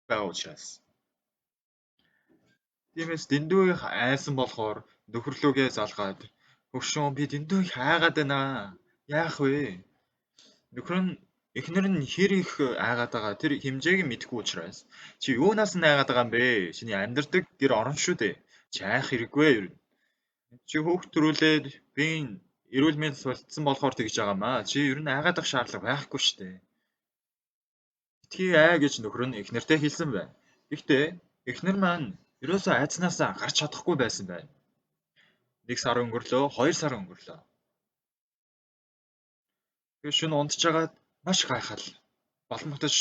байгаа учраас. Тиймээс дэндүү их айсан болохоор нөхөрлөгөө залгаад "Хөгшин би дэндүү их айгаад байна. Яах вэ?" Нөхөр нь эхнэр нь хэр их айгаад байгаа тэр хэмжээг нь мэдэхгүй учраас "Чи юунаас нь айгаад байгаа юм бэ? Чиний амьдардаг гэр орон шүү дээ. Чи айх хэрэггүй юу? Чи хүүхд төрүүлээд биеийн эрүүл мэнд солилцсон болохоор тэгж байгаамаа. Чи ер нь айгаад ах шаардлага байхгүй шүү дээ. Битгий ай" гэж нөхөр нь эхнэртэй хэлсэн байна. Гэхдээ эхнэр маань ерөөсөө айдснаасаа гарч чадахгүй байсан байна. 1 сар өнгөрлөө, 2 сар өнгөрлөө. Тэгээ шөнө унтжгаад маш гайхал балмагтаж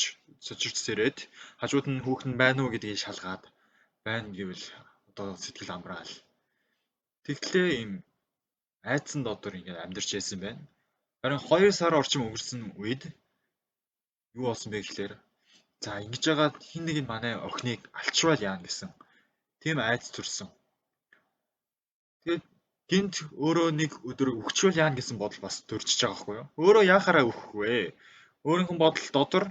сочирч ирээд хажууд нь хүүхэд нь байна уу гэдгийг шалгаад байна гэвэл одоо сэтгэл амраал. Тэгтлээ им айдсан додор ингээд амьдарч байсан байна. Харин 2 сар орчим өнгөрсөн үед юу болсон бэ гэхээр за ингэж яагаад хин нэг нь манай охиныг алчвал яана гэсэн тийм айц төрсөн. Тэгээд гинт өөрөө нэг өдөр өгчвөл яана гэсэн бодол бас төрчихөж байгаа байхгүй юу? Өөрөө яахаараа өгөх вэ? Өөрийнх нь бодол дотор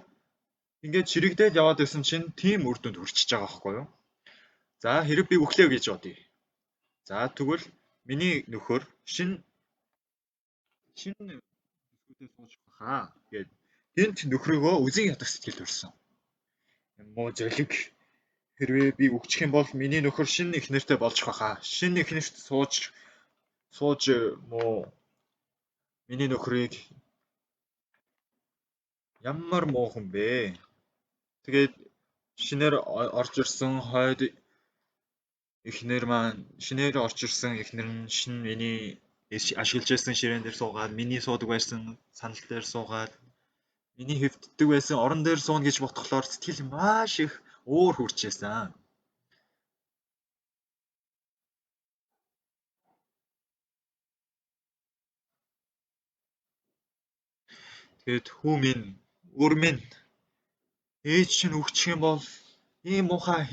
ингээд чирэгдээд яваад байсан чинь тийм үр дүнд хүрчихэж байгаа байхгүй юу? За хэрэг би өглөө гэж бодъё. За тэгвэл миний нөхөр шинэ бүсгүйдээ сууж бахаа гэд гинт нөхрөөгөө үзен ядах сэтгэл төрсөн. Муу золиг хэрвээ би өгчих юм бол миний нөхөр шинэ эхнэртэй болж бахаа. Шинэ эхнэрт сууж муу миний нөхрийг ямар муухан бэ? Тэгээд шинээр орж ирсэн хойд эхнэр маань шинээр орж ирсэн эхнэр нь шинэ миний ашиглаж байсан ширээн дээр суугаад миний суудаг байсан санал дээр суугаад миний хэвддэг байсан орон дээр сууна гэж ботхолоор сэтгэл маш их уур хүрчээсэн. Тэгээд хүү минь өр минь ээж чинь өгчих юм бол ийм муухай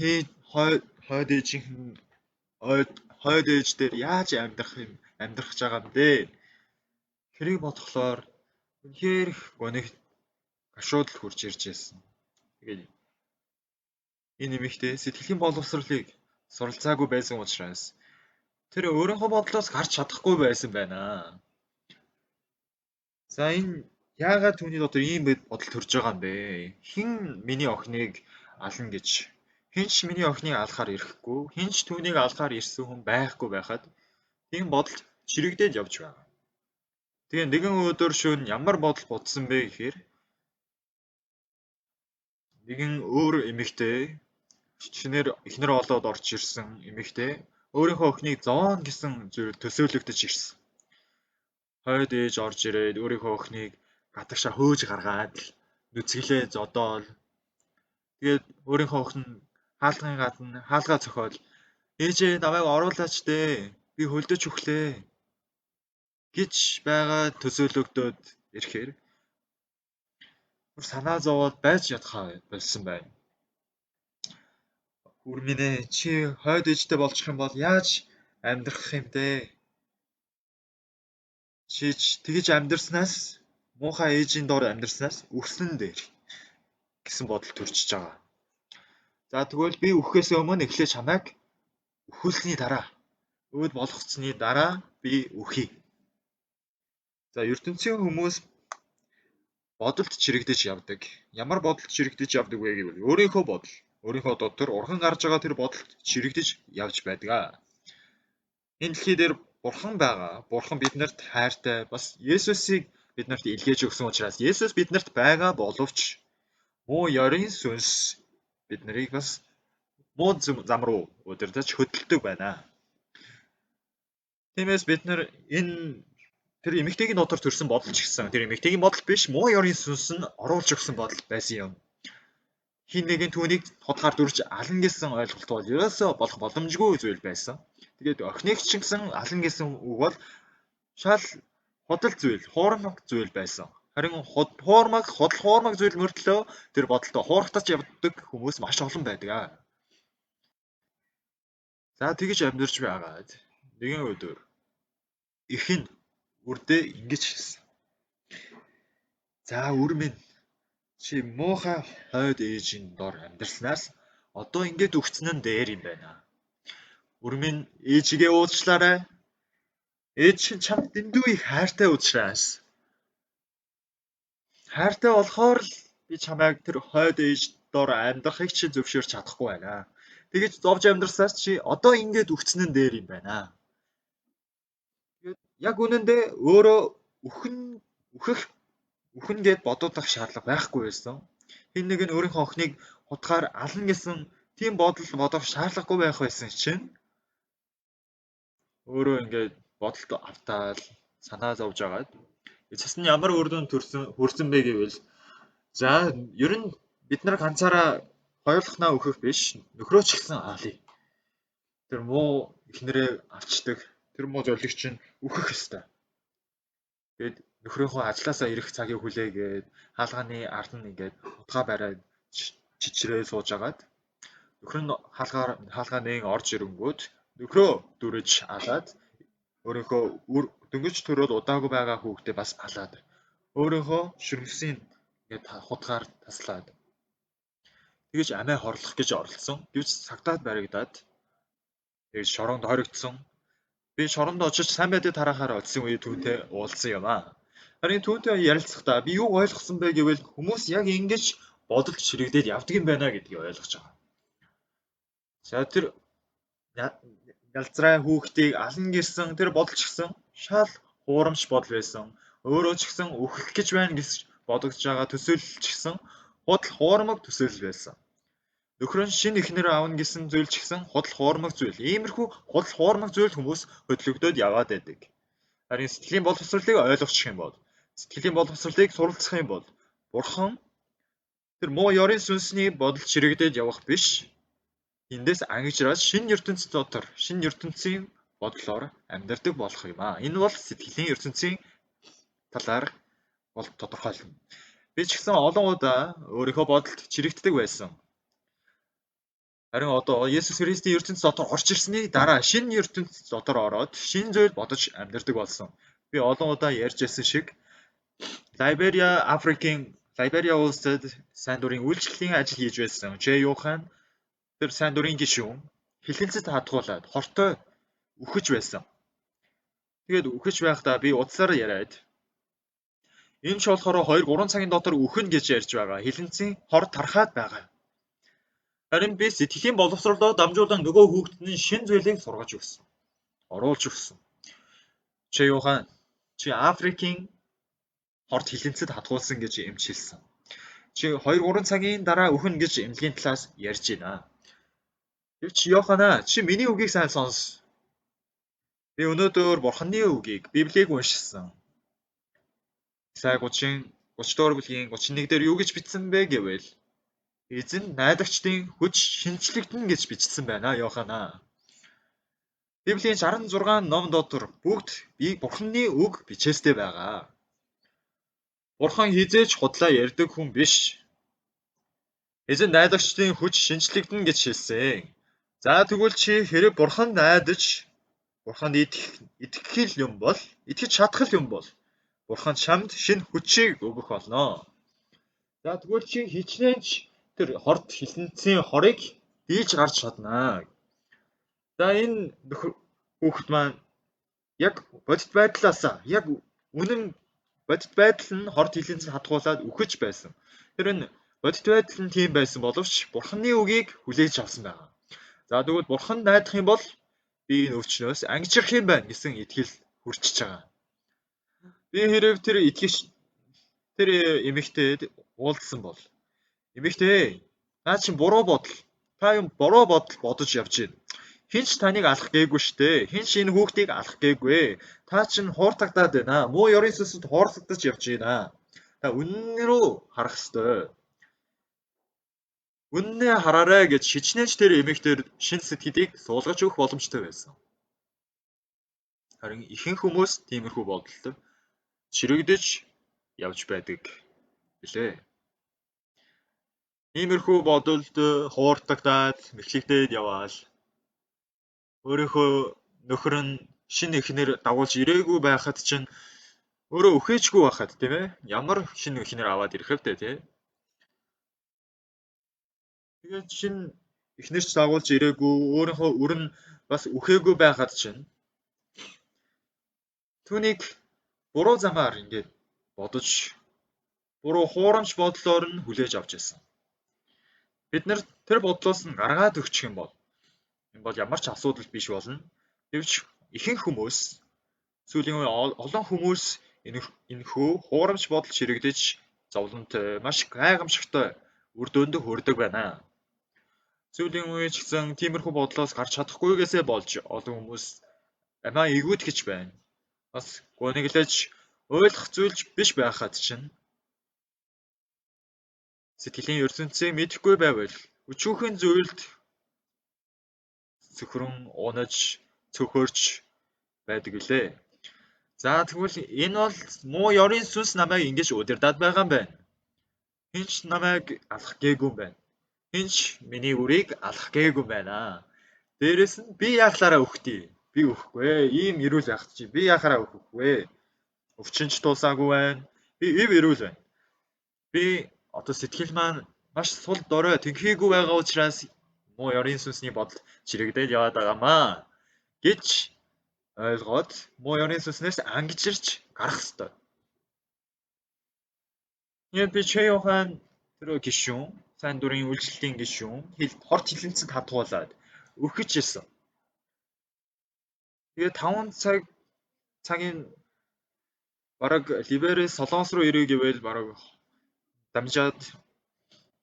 хойд ээжийнхэн хойд ээж дээр яаж амьдрах байгаа юм бэ? Тэрийг бодхолоор үнэхээр их гонигт гашуудал хурж ирж байсан. Тэгээд энэ нэмэгтээ сэтгэлийн боловсролыг суралцаагүй байсан учраас тэр өөрийнхөө бодлоос гарч чадахгүй байсан байна. За энэ яагаад түүний дотор ийм бодол төрж байгаа юм бэ? Хэн миний охиныг ална гэж хинч миний охиныг алахаар ирэхгүй, хинч түүнийг алахаар ирсэн хүн байхгүй байхад тийм бодол чирэгдээд явж байгаа. Тэгээ нэгэн өдөр шөнө ямар бодол бодсон бэ гэхээр нэгэн өөр эмэгтэй шинээр эхнэр олоод орж ирсэн эмэгтэй өөрийнхөө охиныг зоон гэсэн зүйл төсөөлөгдөж ирсэн. Хойд ээж орж ирээд өөрийнхөө охиныг гадагшаа хөөж гаргаад нүцгэлээ зодоол. Тэгээд өөрийнхөө охин хаалгын гадна хаалгаа цохоод ээжээ намайг оруулаач дээ. Би хөлдөж өглөө гэж байгаа төсөөлөгдөөд ирэхээр санаа зовоод байж ядхаа болсон байна. Хүрминэ чи хойд ээжтэй болчих юм бол яаж амьдрах юм бэ? Чи тэгж амьдрснаас муухай ээжийн дор амьдрснаас өрсөн дээр гэсэн бодол төрчихөж байгаа. За тэгвэл би өөхөөс өмнө эхлээд чамайг өхүүлсний дараа өөд болгоцсны дараа би үхье. За ертөнцийн хүмүүс бодолд чирэгдэж явдаг. Ямар бодолд чирэгдэж явдаг вэ гэвэл өөрийнхөө бодол, өөрийнхөө дотор урхан гарч байгаа тэр бодолд чирэгдэж явж байдаг. Энэ дэлхий дээр бурхан байгаа. Бурхан биднэрт хайртай. Бас Есүсийг биднэрт илгээж өгсөн учраас Есүс биднэрт байгаа боловч муу ёрийн сүнс биднийг бас муу зам руу удирдах хөдөлдөг байна. Тиймээс бид нар энэ тэр эмэгтэйгийн дотор төрсэн бодол ч гэсэн тэр эмэгтэйгийн бодол биш муу ёрийн сүнс нь оруулж өгсөн бодол байсан юм. Хин нэгэн түүнийг хотгаар дүрж ална гэсэн ойлголт бол ерөөсөө болох боломжгүй зүйл байсан. Тэгээд охиныг ч гэсэн ална гэсэн үг бол шал худал зүйл, хуурмаг зүйл байсан. Харин хуурмаг зүйл мөртлөө тэр бодолтой хуурхтаж явдаг хүмүүс маш олон байдаг. За тэгж амьдарч байгаад нэгэн өдөр их нь үрдээ ингэж хэлсэн. За өр минь Чи муухай хойд ээжийн дор амьдарснаас одоо ингээд үхсэн нь дээр юм байна. Үрмэн ээжигээ уучлаарай. Ээж чинь чамд дэндүү их хайртай учраас. Хайртай болохоор л би чамайг тэр хойд ээж дор амьдрахыг чи зөвшөөрч чадахгүй байна. Тэгэж зовж амьдрсаас чи одоо ингээд үхсэн нь дээр юм байна. Тэгээд яг үнэндээ өөрөө үхэн гээд бодох шаардлага байхгүй байсан. Хэн нэг нь өөрийнхөө охиныг хутгаар ална гэсэн тийм бодол бодох шаардлагагүй байх байсан чинь өөрөө ингээд бодолд автаал санаа зовж агаад эцэст нь ямар үр дүнд хүрсэн бэ гэвэл за ер нь бид нар ганцаараа хоёулахнаа өөхөх биш нөхрөө ч гэсэн аалыг тэр муу эхнэрээ авчдаг тэр муу зөвлөгч чинь өөхөх ёстой. Тэгэд нөхрийнхөө ажилласаа ирэх цагийг хүлээгээд хаалганы ард нь ингээд утгаа бариад чичрээ сууж агаад нөхөр нь хаалгаанын орж ирэнгүүт нөхрөө дүрэж алаад өөрийнхөө дөнгөж төрөөд удаагүй байгаа хүүхдээ бас алаад өөрийнхөө шүрмсийн ингээд хутгаар таслаад тэгэж амиа хорлох гэж оролцсон. Гэвч сагдаад баригдаад тэгэж шоронд хоригдсон. Би шоронд очиж сайн байдлыг тарахаар очисон үе түүнтэй уулзсан юм аа. Харин түүнтэй ярилцахдаа би юу ойлгосон бэ гэвэл хүмүүс яг ингэж бодолд чирэгдээд явдаг юм байна гэдгийг ойлгож байгаа. За тэр ялзрай хүүхдийг ална гэсэн тэр бодол ч гэсэн шал хуурамч бодол байсан. Өөрөө ч гэсэн үхэх гэж байна гэж бодогдож байгаа төсөөлөл ч гэсэн худал хуурмаг төсөөлөл байсан. Нөхөр нь шинэ эхнэр аавна гэсэн зүйл ч гэсэн худал хуурмаг зүйл. Иймэрхүү худал хуурмаг зүйл хүмүүс хөдлөгдөд яваад байдаг. Харин сэтгэлийн боловсролыг ойлгочих юм бол сэтгэлийн боловсролыг суралцах юм бол Бурхан тэр муу ёрын сүнсний бодол чирэгдээд явах биш. Эндээс ангижраад шинэ ертөнцийн бодлоор амьдардаг болох юм аа. Энэ бол сэтгэлийн ертөнцийн талаар бол тодорхойлно. Би ч гэсэн олон удаа өөрийнхөө бодолд чирэгддэг байсан. Харин одоо Есүс Христийн ертөнц дотор орж ирсний дараа шинэ ертөнц дотор ороод шинэ зүйл бодож амьдардаг болсон. Би олон удаа ярьж байсан шиг Лайбериа улсад сайн дурын үйлчлэлийн ажил хийж байсан. Жэ Юхан тэр сайн дурын гишүүн хилэнцэд хатгуулаад хортой үхэж байсан. Тэгээд үхэж байхдаа би утсаар яриад энэ ч болохоор 2-3 цагийн дотор үхэн гэж ярьж байгаа. Хилэнцийн хор тархаад байгаа. Харин би сэтгэлийн боловсролоо дамжуулан нөгөө хүүхдэд нь шинэ зүйлийг сургаж өгсөн. Оруулж өгсөн. Чи Юхан чи Африкийн хорт хилэнцэд хатгуулсан гэж эмч хэлсэн. Чи 2-3 цагийн дараа үхэн гэж эмнэлгийн талаас ярьж байна. Гэвч Йохана чи миний үгийг сайн сонс. Би өнөөдөр Бурханы үгийг Библийг уншсан. Исая 30-34 бүлгийн 31 дээр юу гэж бичсэн бэ гэвэл эзэн найдагчдын хүч шинжлэгдэнэ гэж бичсэн байна Йохана. Библийн 66 ном дотор бүгд Бурханы үг бичээстэй байгаа. Бурхан хизээж худлаа ярьдаг хүн биш. Эзэн найдагчдын хүч шинжлэгдэнэ гэж хэлсэн. За тэгвэл чи хэрэг Бурханд найдаж Бурханд итгэх юм бол, итгэж чадах юм бол Бурхан чамд шинэ хүчийг өгөх болно. За тэгвэл чи хичнээн тэр хорт хилэнцгийн хорыг дийж гарч чадна. За энэ хүүхэд маань яг бодит байдлаасаа яг үнэн бодит байдал нь хорт хилэнцэд хатгуулаад үхэж байсан. Тэр нь бодит байдал нь тийм байсан боловч Бурханы үгийг хүлээж авсан байна. За тэгвэл Бурханд найдах юм бол би энэ өвчнөөс ангижрах юм байна гэсэн итгэл хүрчиж байгаа. Би хэрэг тэр эмэгтэйд уулзсан бол эмэгтэй наа чи буруу бодол. Та юм буруу бодол бодож явж байна. Хинч таныг алах гээгүй штэ. Хинч энэ хүүхдийг алах гээгүй. Та чинь хууртагдаад байна. Муу ёрын сүнсэд хууртагдаж явж байна. Та үнэн рүү харах ёстой. Үннээ хараарай гэж хичнээн тэр эмэгтэйр шин сэтгэлийг суулгаж өгөх боломжтой байсан. Харин ихэнх хүмүүс тиймэрхүү бодолд чирэгдэж явж байдаг билээ. Иймэрхүү бодолд хууртагдаад мэхлэгдээд яваал өөрийнхөө нөхөр нь шинэ эхнэр дагуулж ирээгүй байхад чинь өөрөө үхээчгүй байхад тийм ээ ямар шинэ эхнэр аваад ирэх вэ тий? Тэгээд чинь эхнэрч дагуулж ирээгүй өөрийнхөө үр нь бас үхээгүй байхад чинь түүнийг буруу замаар ингээд бодож буруу хуурамч бодлоор нь хүлээж авч байсан. Бид нар тэр бодлоос нь гаргаад өгчих юм бол энэ бол ямар ч асуудал биш болно. Гэвч ихэнх хүмүүс сүүлийн үе олон хүмүүс энэхүү хуурамч бодол чирэгдэж зовлонтой маш гайхамшигтай үр дүнд хүрдэг байна. Сүүлийн үе ч гэсэн тиймэрхүү бодлоос гарч чадахгүйгээсээ болж олон хүмүүс амиа ээгүүтгэж байна. Бас гуниглаж ойлгох зүйлж биш байхад чинь сэтгэлийн ертөнцийг мэдэхгүй байвал өчүүхэн зүйлд цөхрөн унаж цөхөрч байдаг үлээ. За тэгвэл энэ бол муу ёрын сүнс намайг ингэж удирдаад байгаа юм байна. Хинч намайг алах гээгүй юм байна. Хинч миний үрийг алах гээгүй байна. Дээрэс нь би яахлаараа өгтий. Би өхгүй. Ийм эрүүл байх чи би яахаараа өхгүй. Өвчнөж тулсаагүй байна. Би ив эрүүл байна. Би одоо сэтгэл маань маш сул дорой тэнхээгүй байгаа учраас муу ёрын сүнсний бодол чирэгдээд яваад байгаамаа гэж ойлгоод муу ёрын сүнснээс ангижирч гарах ёстой. Ингээд би Чэйохан тэр гишүүн, сайн дурын үйлчлэлийн гишүүн хорт хилэнцэд хатгуулаад өгч ирсэн. Тэгээ 5 цагийн бараг Ливерээс Солонгос руу ирээ гэвэл бараг дамжаад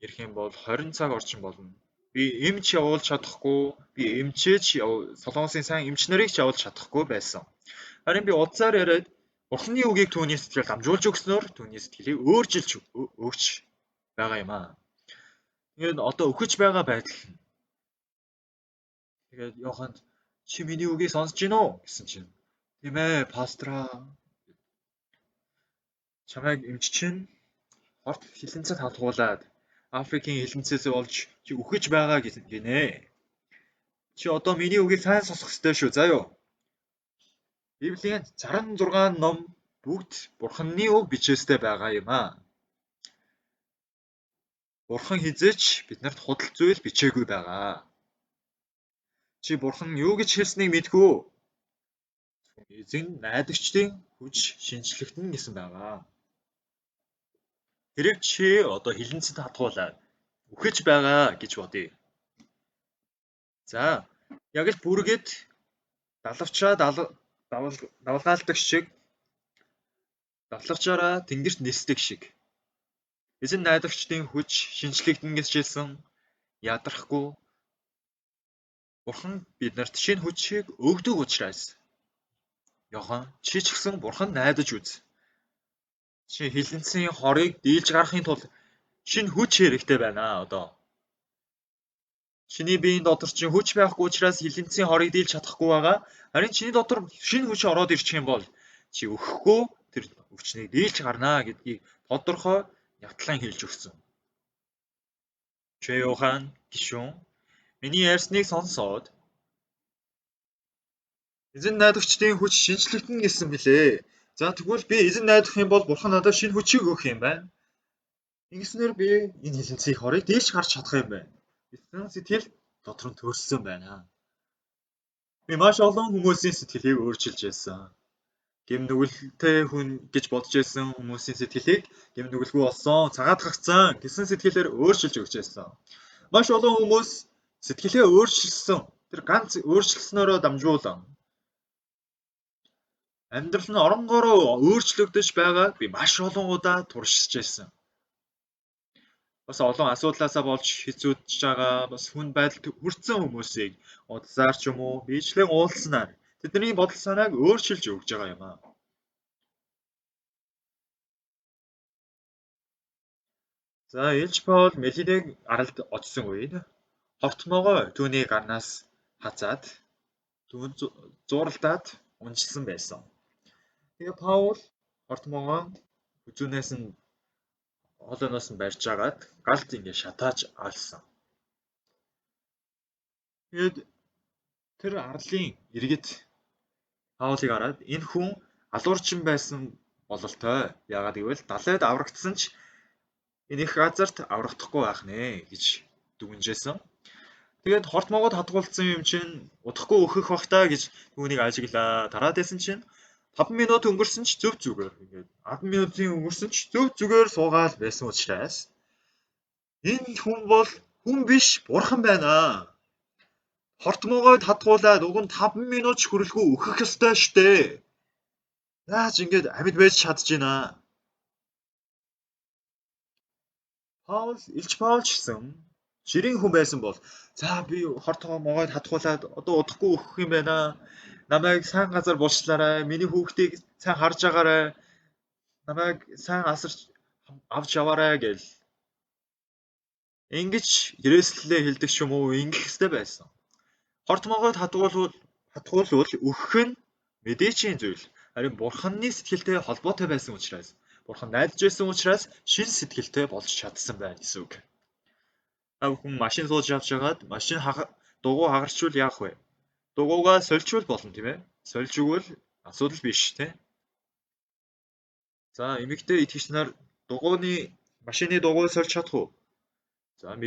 ирэх юм бол 20 цаг орчим болно. Би эмч явуулж чадахгүй, би эмчээч Солонгосын сайн эмч нарыг ч явуулж чадахгүй байсан. Харин би удсаар яриад Бурхны үгийг түүний сэтгэлд дамжуулж өгснөөр түүний сэтгэлийг өөрчилж өгч байгаа юм аа. Тэгээд одоо өгч байгаа байдал. Тэгээд Йоханд чи миний үгийг сонсож гин үү гэсэн чинь. Тийм ээ, пастраа. Чамайг эмч чинь хорт хилэнцэд хатгуулад Африкийн хилэнцээс болж чи үхэж байгаа гинэ. Чи одоо миний үгийг сайн сонсох ёстой шүү. За юу. Библийн 66 ном бүгд Бурханы үг бичээстэй байгаа юм аа. Бурхан хизээч биднэрт худал зүйл бичээгүй байгаа. Чи Бурхан юу гэж хэлснийг мэдгүй. Эзэн найдагчдын хүч шинжлэхтэн гэсэн байгаа. Хэрэг чи одоо хилэнцэд хатгуулаад үхэж байгаа гэж бодъё. За, яг л бүргэд далавчаа давалгаалдаг шиг давлагчаараа тэнгэрт нисдэг шиг. Эзэн найдагчдын хүч шинжлэхтэн гэж хэлсэн ядрахгүй. Бурхан биднэрт шинэ хүчийг өгдөг учраас Йохан чи ч гэсэн Бурхан найдаж үз. Чи хилэнцгийн хорыг дийлж гарахын тулд шинэ хүч хэрэгтэй байна одоо. Чиний биеийн дотор чинь хүч байхгүй учраас хилэнцгийн хорыг дийлж чадахгүй байгаа. Харин чиний дотор шинэ хүч ороод ирчих юм бол чи өхгүй тэр өвчнийг дийлж гарнаа гэдгийг тодорхой нягтлан хэлж өгсөн. Чэйохан гишүүн миний ярьсныг сонсоод эзэн найдагчдын хүч шинжлэхтэн гэсэн билээ. За тэгвэл би эзэн найдах юм бол Бурхан надад шинэ хүчийг өгөх юм байна. Ингэснээр би энэ хилэнцгийн хорыг дийлж гарч чадах юм байна. Гэсэн сэтгэл дотор нь төрсөн байна. Би маш олон хүмүүсийн сэтгэлийг өөрчилж байсан. Гэм нүгэлтэй хүн гэж бодож байсан хүмүүсийн сэтгэлийг гэм нүгэлгүй болсон, цагаат гагцсан гэсэн сэтгэлээр өөрчилж өгч байсан. Маш олон хүмүүс сэтгэлээ өөрчилсөн. Тэр ганц өөрчилснөөрөө дамжуулан амьдрал нь оронгороо өөрчлөгдөж байгааг би маш олон удаа туршиж байсан. Бас олон асуудлаасаа болж хэцүүдж байгаа бас хүн байдалд хүрсэн хүмүүсийг удсаар ч юм уу биечлэн уулзнаар тэдний бодол санааг өөрчилж өгж байгаа юм аа. За Илж Паул Мелинэг аралд очсон үед хортмогоо түүний гарнаас хазаад түүнд зууралдаад унжсан байсан. Тэгээ Паул хортмогоо хүзүүнээс нь хоолойноос нь барьж агаад галт ингээ шатааж алсан. Тэгээд тэр арлын иргэд Паулыг хараад энэ хүн алуурчин байсан бололтой. Яагаад гэвэл далайд аврагдсан ч энэ их газарт аврахдахгүй байх нэ гэж дүгнжсэн. Тэгээд хорт могоод хадгуулсан юм чинь удахгүй өөхөх бах та гэж түүнийг ажиглаа. Дараадсэн чинь 5 минут өнгөрсөн ч зөв зүгээр. Ингээд 10 минутын өнгөрсөн ч зөв зүгээр суугаал байсан учраас энэ хүн бол хүн биш, бурхан байна. Хорт могоод хадгуулаад уг нь 5 минут ч хүрэлгүй өөхөх ёстой штэ. Яаж ингэж амьд байж чадчихна. Илч Паул ч гэсэн ширийн хүн байсан бол за би хорт могоод хадгуулаад одоо удахгүй өөхөх юм байна. Намайг сайн газар булчлаарай. Миний хүүхдийг сайн харж агаарай. Намайг сайн асарч авч яваарай гэл. Ингэж гэрээслэлээ хэлдэг ч юм уу ингэх хэрэгтэй байсан. Хорт могоод хадгуулвал өөхөх нь мэдээчийн зүйл. Харин бурханы сэтгэлтэй холбоотой байсан учраас, бурхан найдаж байсан учраас шин сэтгэлтэй болж чадсан байна гэсэн үг. Хүн машин сууж явж байгаад машин дугуй хагарчвал яах вэ? Дугуйгаа сольжвол болно тийм ээ. Сольж өгвөл асуудал биш тийм. За эмэгтэй итгэгч нар машины дугуйг сольж чадах уу? За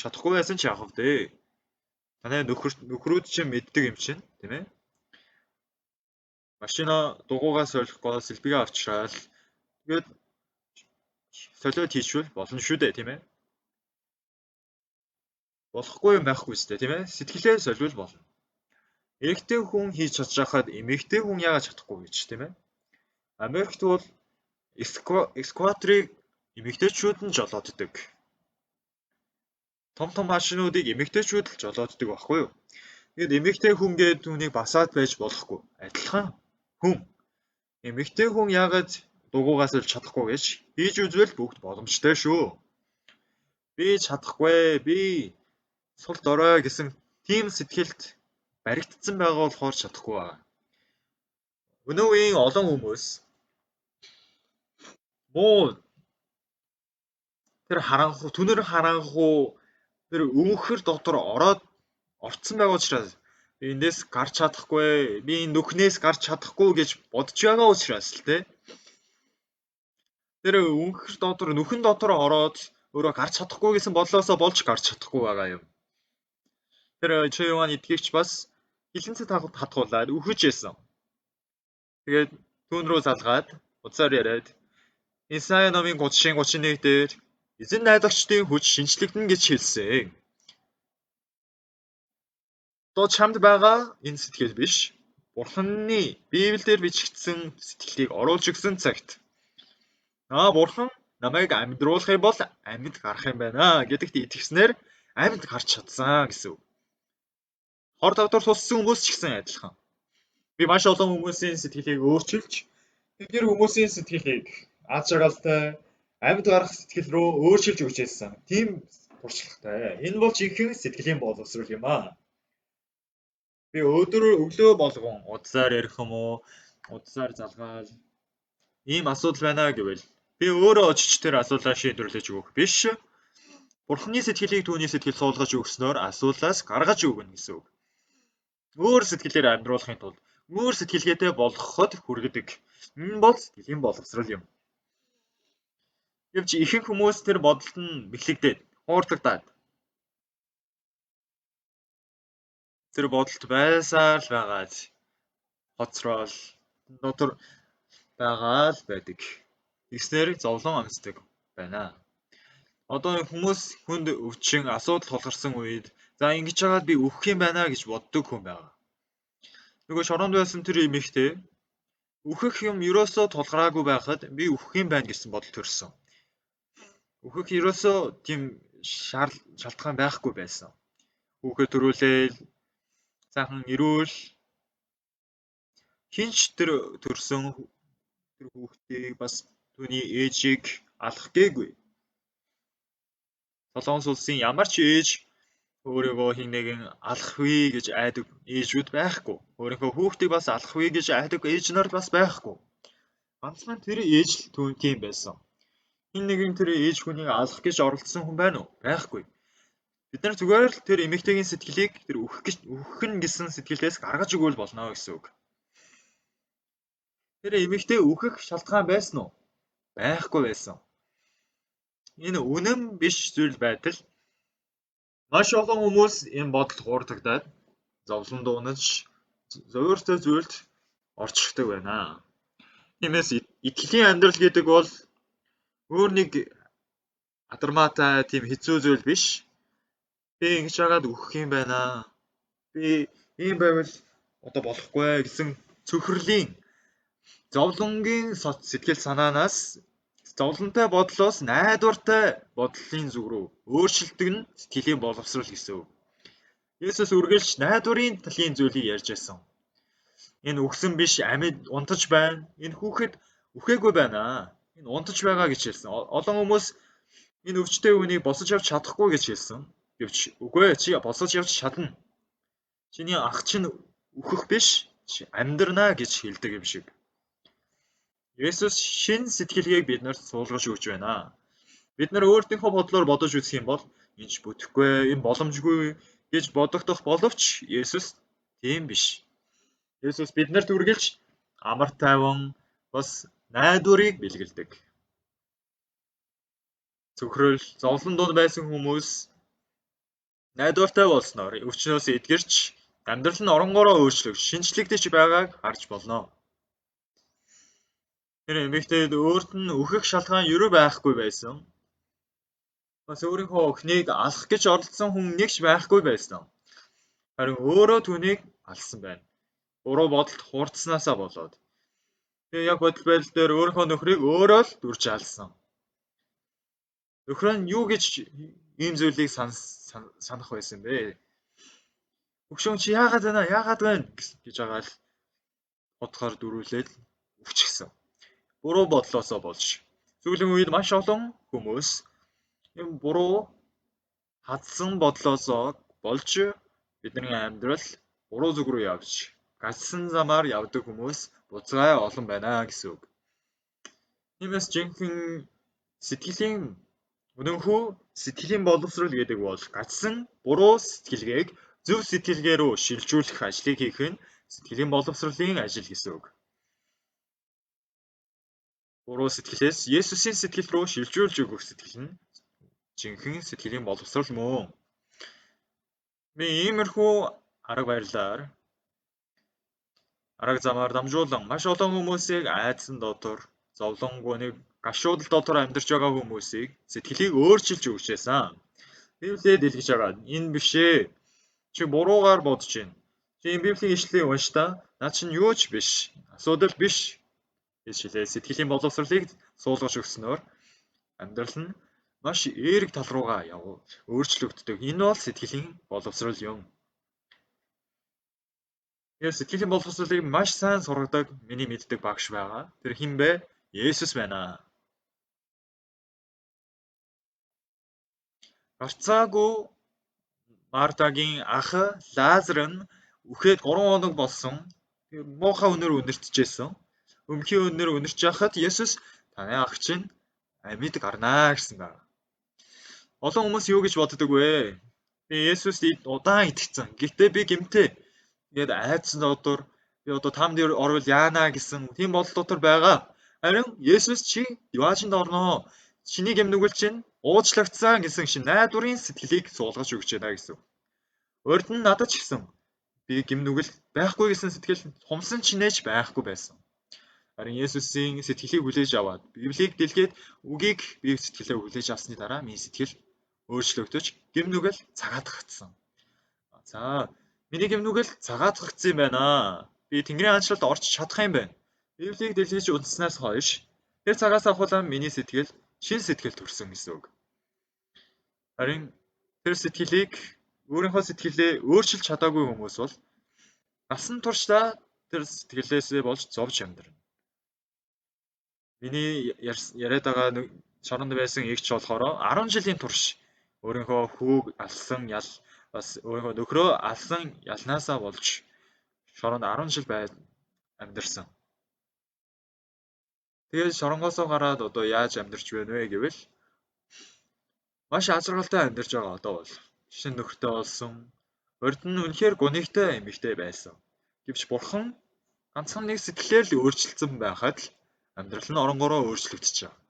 чадахгүй байсан ч яах вэ? Танай нөхрүүд чинь мэддэг юм чинь тийм ээ. Машина дугуйгаа сольхгүй сэлбэгээ авчраад тэгээд солиод хийчихвэл болно шүү дээ тийм ээ. Болохгүй юм байхгүй ч тийм ээ. Сэтгэлээ солиул болно. Эрэгтэй хүн хийж чадж байхад эмэгтэй хүн яагаад чадахгүй гэж тийм ээ. Америкт бол экскаваторыг эмэгтэйчүүд нь жолооддог. Том машинуудыг эмэгтэйчүүд л жолооддог байхгүй юу? Тэгэд эмэгтэй хүн гээд түүнийг басаад байж болохгүй. Адилхан хүн. Эмэгтэй хүн яагаад дугуйгаас л чадахгүй гэж хийж үзвэл бүгд боломжтой шүү. Би чадахгүй, би сул дорой гэсэн тийм сэтгэлд баригдсан байгаа болохоор чадахгүй байгаа. Өнөө үеийн олон хүмүүс муу түнэр харанхуу тэр өвөхөр дотор орцсон байгаа учраас би эндээс гарч чадахгүй, би энэ нүхнээс гарч чадахгүй гэж бодож байгаа учраас л тэ. Тэр өвөхөр дотор нүхэн дотор ороод өөрөө гарч чадахгүй гэсэн бодлоосоо болж гарч чадахгүй байгаа юм. Тэр Чоёван итгэгч бас хилэнцэд хатгуулаад үхэж яасан. Тэгээд түүн рүү залгаад уцаар яриад Исая номын 30-31 дээр эзэн найдагчдын хүч шинчлэгдэнэ гэж хэлсэн. Одоо чамд байгаа энэ сэтгэл биш. Бурханы Библиэлд бичигдсэн сэтгэлийг оруулж өгсөн цагт бурхан намайг амьдруулах юм бол амьд гарах юм байна гэдэгт итгэснээр амьд гарч чадсан гэсэн үг. Хор давтар туссан хүмүүс ч гэсэн адилхан. Би маш олон хүмүүсийн сэтгэлийг өөрчилж тэдгээр хүмүүсийн сэтгэлийг аз жаргалтай амьд гарах сэтгэл рүү өөрчилж өгч хэлсэн. Тийм туршлагатай. Энэ бол жинхэнэ сэтгэлийн боловсрол юм аа. Би өглөө болгон удсаар ярих юм уу? Удсаар залгаал ийм асуудал байна гэвэл би өөрөө очиж тэр асуудлаа шийдвэрлэж өгөх биш. Бурханы сэтгэлийг түүний сэтгэл суулгаж өгснөөр асуудлаас гаргаж өгнө гэсэн үг. Өөр сэтгэлээр амьдруулахын тулд өөр сэтгэлгээтэй болгоход хүргэдэг. Энэ бол сэтгэлийн боловсрол юм. Гэвч ихэнх хүмүүс тэр бодолд нь бэлэгдээд, хуурдагдаад тэр бодолд байсаар л байгаад хоцрол дотор байгаа л байдаг. Тэгснээр зовлон амсдаг байна. Одоо хүмүүс хүнд өвчин асуудал тулгарсан үед за ингэж яагаад би өөх юм байна гэж боддог хүн байгаа. Нөгөө шоронд байсан тэр эмэгтэй өөхөх юм ерөөсөө тулгараагүй байхад би өөх юм байна гэсэн бодол төрсөн. Өөхөх ерөөсөө тийм шалтгаан байхгүй байсан. Хүүхэд төрүүлээл сайхан ирүүл хинч тэр төрсөн тэр хүүхдийг бас түүний ээжийг алах гээгүй. Солонгос улсын ямар ч ээж өөрийгөө хэн нэгэн алахгүй гэж айдаг ээжүүд байхгүй. Өөрийнхөө хүүхдийг бас алахгүй гэж айдаг ээж нар бас байхгүй. Ганцхан тэр ээж л тийм байсан. Хэн нэгэн тэр ээж хүнийг алах гэж оролдсон хүн байна уу? Байхгүй. Бид нар зүгээр л тэр эмэгтэйгийн сэтгэлийг тэр өөхөн гэсэн сэтгэлээс гаргаж өгвөл болно гэсэн үг. Тэр эмэгтэй өөхөх шалтгаан байсан уу? Байхгүй байсан. Энэ үнэн биш зүйл байтал Маш олон хүмүүс энэ бодолд хуурдагдаад зовлон дуунаж өөртөө зүйлд орчигдөг байна. Тиймээс итгэлийн амьдрал гэдэг бол өөр нэг адармаатай тийм хэцүү зүйл биш. Би ингэж яагаад үхэх юм байна? Би ийм байвал одоо болохгүй гэсэн цөхрөлийн зовлонгийн сэтгэл санаанаас зовлонтой бодлоос найдвартай бодлын зүг рүү өөрчлөлтөг нь сэтгэлийн боловсрол гэсэн үг. Есүс үргэлж найдварын талын зүйлийг ярьж байсан. Энэ үхсэн биш, амьд унтаж байна. Энэ хүүхэд үхээгүй байна. Энэ унтаж байгаа гэж хэлсэн. Олон хүмүүс энэ өвчтэй хүнийг босож явж чадахгүй гэж хэлсэн. Гэвч үгүй ээ, чи босож явж чадна. Чиний ах чинь үхэх биш, амьдрнаа гэж хэлдэг юм шиг. Есүс шин сэтгэлгээг биднэрт суулгаж өгч байна. Бид нар өөртөөхөө бодлоор бодож үзэх юм бол энэ ч бүтэхгүй, энэ боломжгүй гэж бодогдох боловч Есүс тийм биш. Есүс биднэрт үргэлж амар тайван бас найдварыг бэлгэлдэг. Цөхрөл, зовлон донд байсан хүмүүс найдвартай болсноор өвчнөөс эдгэрч амьдрал нь оронгороо өөрчлөг, шинжлэгдэж байгааг харж болно. Тэр эмэгтэйд өөрт нь үхэх шалтгаан ерөө байхгүй байсан. Бас өөрийнхөө өхнийг алах гэж оролдсон хүн нэгч байхгүй байсан. Харин өөрөө түүнийг алсан байна. Буруу бодолд хуурдсанаасаа болоод. Тэгээ яг бодол байдал дээр өөрийнхөө нөхрийг өөрөө л дүрж алсан. Нөхөр нь юу гэж ийм зүйлийг санах байсан бэ? Өгшөн чи яагаад байна? Яагаад байна гэж байгаа л бодохоор дөрүүлээд өвчихсөн. Буруу бодлоосоо болж. Сүүлийн үед маш олон хүмүүс юм буруу хадсан бодлоосоо болж бидний амьдрал буруу зүг рүү явж гацсан замаар явдаг хүмүүс буцаага олон байна гэсэн үг. Тиймээс жинхэнэ сэтгэлийн үнэнхүү сэтгэлийн боловсрол гэдэг бол гацсан буруу сэтгэлгээг зөв сэтгэлгээ рүү шилжүүлэх ажлыг хийх нь сэтгэлийн боловсролын ажил гэсэн үг. Буруу сэтгэлээс Есүсийн сэтгэл рүү шилжүүлж өгөх сэтгэл нь жинхэнэ сэтгэлийн боловсрол мөн. Би иймэрхүү арга барилаар арга замаар дамжуулан маш олон хүмүүсийг айдсан дотор зовлонгүйг гашуудал дотор амьдарч байгаа хүмүүсийг сэтгэлийг өөрчилж өгч байсан. Библиэд илгэж байгаа энэ биш ээ. Чи буруугаар бодож байна. Чи энэ Библийн ишлэлийг унш та. Наа чинь юу ч биш. Асуудал биш гэж хэлээ. Сэтгэлийн боловсролыг суулгаж өгснөөр амьдрал нь маш эерэг тал руугаа өөрчлөгддөг. Энэ бол сэтгэлийн боловсрол юм. Тэр сэтгэлийн боловсролыг маш сайн сургадаг миний мэддэг багш байгаа. Тэр хэн бэ? Есүс байна. Гарцаагүй Мартагийн ах Лазар нь үхээд 3 хоног болсон. Муухай өнөр үнэртжсэн. Өмхийн өнөр үнэрч яхад Есүс таны ах чинь амьд гарнаа гэсэн байна. Олон хүмүүс юу гэж боддог вэ? Би Есүст удаан итгэцэн. Гэтэ би гэмтэй. Ингээд айдсан дотор би одоо там дээр орвол яана гэсэн тийм бодол дотор байгаа. Харин Есүс чи яваачинд орноо. Чиний гэм нүгэл чинь уучлагдсан гэсэн шин найдварын сэтгэлийг суулгаж өгч байна гэсэн. Урд нь надад ч гэсэн би гэм нүгэл байхгүй гэсэн сэтгэл хумсан чинээч байхгүй байсан. Харин Есүсийн сэтгэлийг хүлээж аваад Библийг дэлгээд үгийг би сэтгэлээ хүлээж авсны дараа миний сэтгэл өөрчлөгдөж гэм нүгэл цагаатгагдсан. За миний гэм нүгэл цагаатгагдсан юм байна. Би Тэнгэрийн хаанчлалд орч чадах юм байна. Библийг дэлгэж унтснаас хойш тэр цагаас ахуулан миний сэтгэл шин сэтгэл төрсөн гэсэн үг. Харин тэр сэтгэлийг өөрийнхөө сэтгэлээ өөрчилж чадаагүй хүмүүс бол насан туршдаа тэр сэтгэлээсээ болж зовж амьдрна. Миний яриад байгаа шоронд байсан эгч болохоор 10 жилийн турш өөрийнхөө хүүг алсан ял бас өөрийнхөө нөхрөө алсан ялнаасаа болж шоронд 10 жил амьдарсан. Тэгээд шоронгоосоо гараад одоо яаж амьдарч байна вэ гэвэл маш ажиргалтай амьдарч байгаа одоо бол. Шинэ нөхөртэй болсон. Урд нь үнэхээр гунигтай эмэгтэй байсан. Гэвч бурхан ганцхан нэг сэтгэлээр л өөрчлөлтсөн байхад л амьдрал нь оронгороо өөрчлөгдөж байгаа.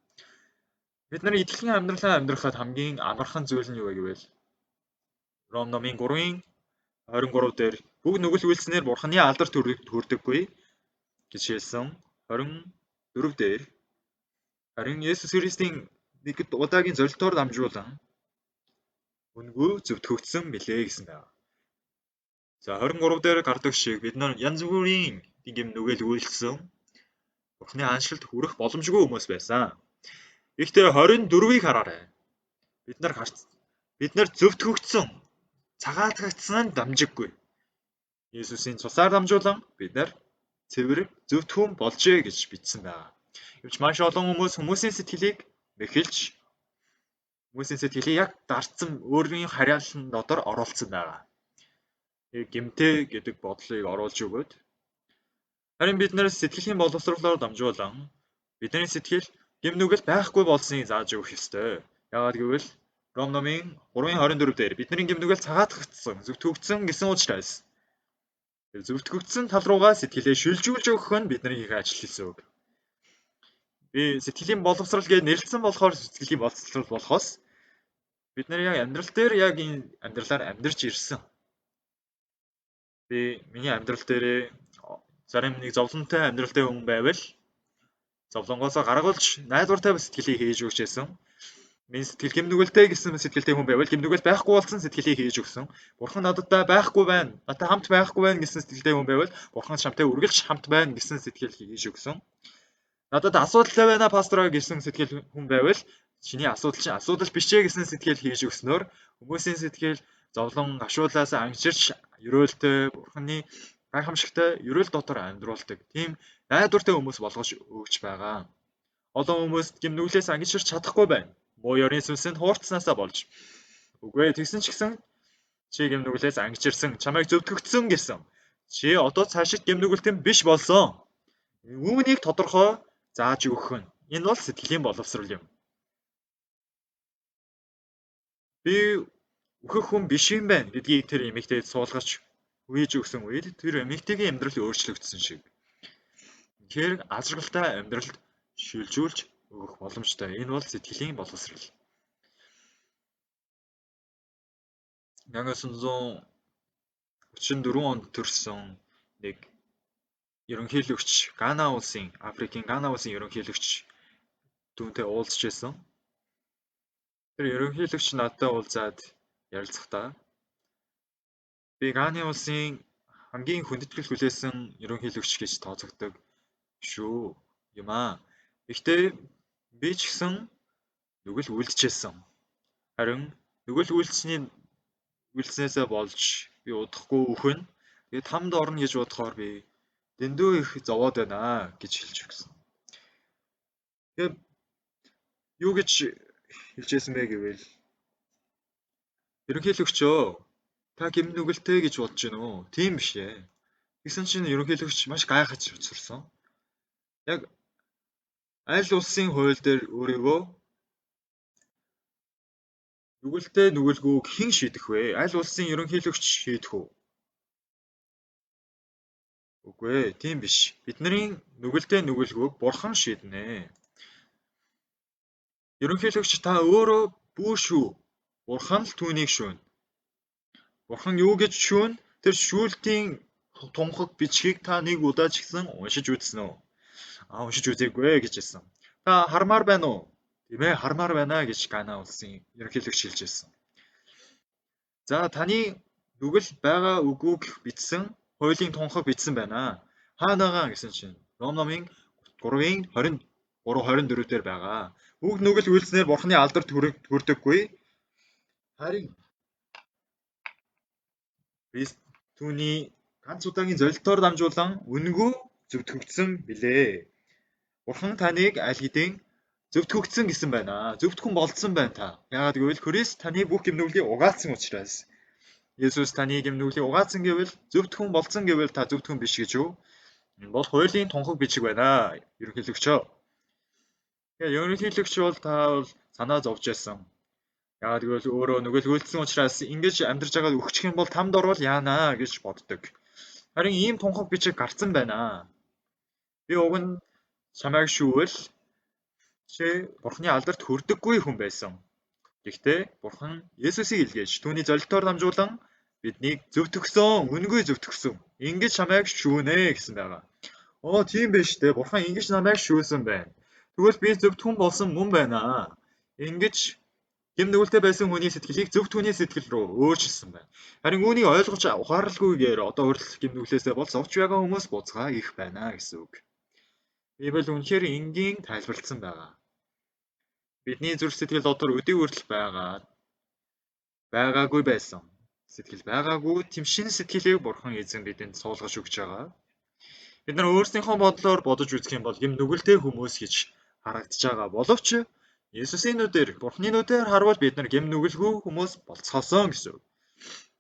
Бид нар итгэлийн амьдралаа амьдрахад хамгийн амархан зүйл нь юу вэ гэвэл Ром номын 3-ын 23 дээр бүгд нүгэл үйлснээр бурхны алдарт хүрдэггүй гэж хэлсэн. 24 дээр харин Есүс Христийн нэг удаагийн золилтоор дамжуулан үнгүй зөвтгөгдсөн билээ гэсэн байна. За 23 дээр гардаг шиг бид нар янз бүрийн юм нүгэл үйлсэн бурхны аншилт хүрэх боломжгүй хүмүүс байсан. Гэхдээ 24-ийг хараарай. Бид нар зөвтгөгдсөн, цагаатгагдсан нь дамжиггүй. Есүсийн цусаар дамжуулан бид нар цэвэр зөвтгөн болжээ гэж бичсэн байна. Гэвч маш олон хүмүүсийн сэтгэлийг мэхэлж хүмүүсийн сэтгэлийг яг дарцсан өөрийн хариаллын дотор оруулсан байгаа. Гэмтэй гэдэг бодлыг оруулж өгöd. Харин бид нар сэтгэлийн боловсролоор дамжуулан бидний сэтгэл гэм нүгэл байхгүй болсныг зааж өгөх ёстой. Яагаад гэвэл Ром номын 3:24 дээр бидний гэм нүгэл цагаатгагдсан, зөвтгөгдсөн гэсэн учраас зөвтгөгдсөн тал руугаа сэтгэлээ шилжүүлж өгөх нь бидний хийх ажил гэсэн үг. Би сэтгэлийн боловсрол гэж нэрлсэн болохоор сэтгэлийн боловсрол болохоос бид нар яг амьдрал дээр яг энэ амьдралаар амьдарч ирсэн. Миний амьдрал дээр зарим нэг зовлонтой амьдралтай хүн байвал зовлонгоосоо гаргуулж найдвартай сэтгэлийг хийж өгч байсан. Миний сэтгэл гэм нүгэлтэй гэсэн сэтгэлтэй хүн байвал гэм нүгэл байхгүй болсон сэтгэлийг хийж өгсөн. Бурхан надтай байхгүй байна. Надтай хамт байхгүй байна гэсэн сэтгэлтэй хүн байвал Бурхан чамтай үргэлж хамт байна гэсэн сэтгэл хийж өгсөн. Надад асуудалтай байна пастороо гэсэн сэтгэл хүн байвал чиний асуудал чинь асуудал биш ээ гэсэн сэтгэл хийж өгснөөр хүмүүсийн сэтгэл зовлон гашуулаас ангижирч ерөөлтэй Бурханы гайхамшигтай ерөөл дотор амьдруулдаг. Тийм найдвартай хүмүүс болгож өгч байгаа. Олон хүмүүс гэм нүглээс ангижирч чадахгүй байна. Муу ёрын сүнсэнд хуурцснаасаа болж. Үгүй ээ тэгсэн ч гэсэн чи гэм нүглээс ангижирсан, чамайг зөвтгөгдсөн гэсэн. Чи одоо цаашид гэм нүгэлтэн биш болсон. Үүнийг тодорхой зааж өгөх нь. Энэ бол сэтгэлийн боловсрол юм. Би өөхөх хүн биш юм байна гэдгийг тэр эмэгтэйд суулгаж үйж өгсөн үед тэр эмэгтэйгийн амьдрал өөрчлөгдсөн шиг. Тэгэхээр азаргалтай амьдралд шилжүүлж өгөх боломжтой. Энэ бол сэтгэлийн боловсрол. 1934 онд төрсэн нэг ерөнхийлөгч Африкийн Гана улсын ерөнхийлөгч түүнтэй уулзч байсан. Тэр ерөнхийлөгч надтай уулзаад ярилцахдаа би Ганы улсын хамгийн хүндэтгэл хүлээсэн ерөнхийлөгч гэж тооцогддог шүү юм аа. Гэхдээ би ч гэсэн нүгэл үлдчихсэн. Харин нүгэл үлдснээсээ болж би удахгүй үхэн. Тэгээд тамд орно гэж бодохоор би дэндүү их зовоод байна гэж хэлж өгсөн. Тэгээд юу гэж хэлжсэн бэ гэвэл ерөнхийлөгчөө та гэм нүгэлтэй гэж бодож байна уу? Тийм биш ээ. Гэсэн чинь ерөнхийлөгч маш гайхаж учирсан. Яг аль улсын хууль дээр өөрийгөө нүгэлтэй нүгэлгүйг хэн шийдэх вэ? Аль улсын ерөнхийлөгч шийдэх үү? Үгүй ээ, тийм биш. Бидний нүгэлтэй нүгэлгүйг Бурхан шийднэ. Ерөнхийлөгч та өөрөө бүү шүү. Бурхан л түүнийг шүүнэ. Бурхан юу гэж шүүнэ? Тэр шүүлтийн тунхаг бичгийг та нэг удаа ч гэсэн уншиж үзсэн үү? Уншиж үзээгүй гэж хэлсэн. Та хармаар байна уу? Тийм ээ, хармаар байна гэж Гана улсын ерөнхийлөгч хэлж хэлсэн. За таны нүгэл байгаа үгүйг бичсэн хуулийн тунхаг бичсэн байна. Хаана байгаа гэсэн чинь Ром номын 3:23-24 дээр байгаа. Бүгд нүгэл үйлснээр Бурханы алдарт хүрдэггүй. Харин түүний ганц удаагийн золилтоор дамжуулан үнгүй зөвтгөгдсөн билээ. Бурхан таныг аль хэдийн зөвтгөгдсөн гэсэн байна. Зөвтгөн болцсон байна та. Яагаад гэвэл Христ таны бүх гэм нүглийг угаацсан учраас. Есүс таны гэм нүглийг угаацсан гэвэл зөвтгөн болцсон гэвэл та зөвтгөн биш гэж юу? Энэ бол хуулийн тунхаг бичиг байна. Ерөнхийлөгчөө. Тэгээ ерөнхийлөгч бол та бол санаа зовж байсан. Яагаад гэвэл өөрөө нүгэл үлдсэн учраас ингэж амьдарч байгаад өгчих юм бол тамд орвол яана гэж боддог. Харин ийм тунхаг бичиг гарцсан байна. Би уг нь чамайг шүүвэл чи Бурханы алдарт хүрдэггүй хүн байсан. Гэхдээ Бурхан Есүсийг илгээж түүний золилтоор дамжуулан биднийг зөвтгсөн, үнгүй зөвтгсөн. Ингэж чамайг шүүнэ гэсэн байгаа. Тийм байж тээ. Бурхан ингэж намайг шүүсэн байна. Тэгвэл би зөвтгөн болсон мөн байна. Ингэж гэм нүгэлтэй байсан хүний сэтгэлийг зөв түүний сэтгэл рүү өөрчилсөн байна. Харин үүнийг ойлгож ухаарлгүйгээр одоо хүртэл гэм нүглээсээ бол зовж байгаа хүмүүс буцгаа их байна гэсэн үг. Библи үнэхээр энгийн тайлбарлагдсан байгаа. Бидний зүрх сэтгэл дотор өдий хүртэл байгаагүй байсан сэтгэл байгаагүй тийм шинэ сэтгэлийг Бурхан эзэн бидэнд суулгаж өгч байгаа. Бид нар өөрсдийнхөө бодлоор бодож үзэх юм бол гэм нүгэлтэй хүмүүс гэж харагдаж байгаа боловч Есүсийн нүдээр, Бурханы нүдээр харвал бид нар гэм нүгэлгүй хүмүүс болцгоосон гэсэн үг.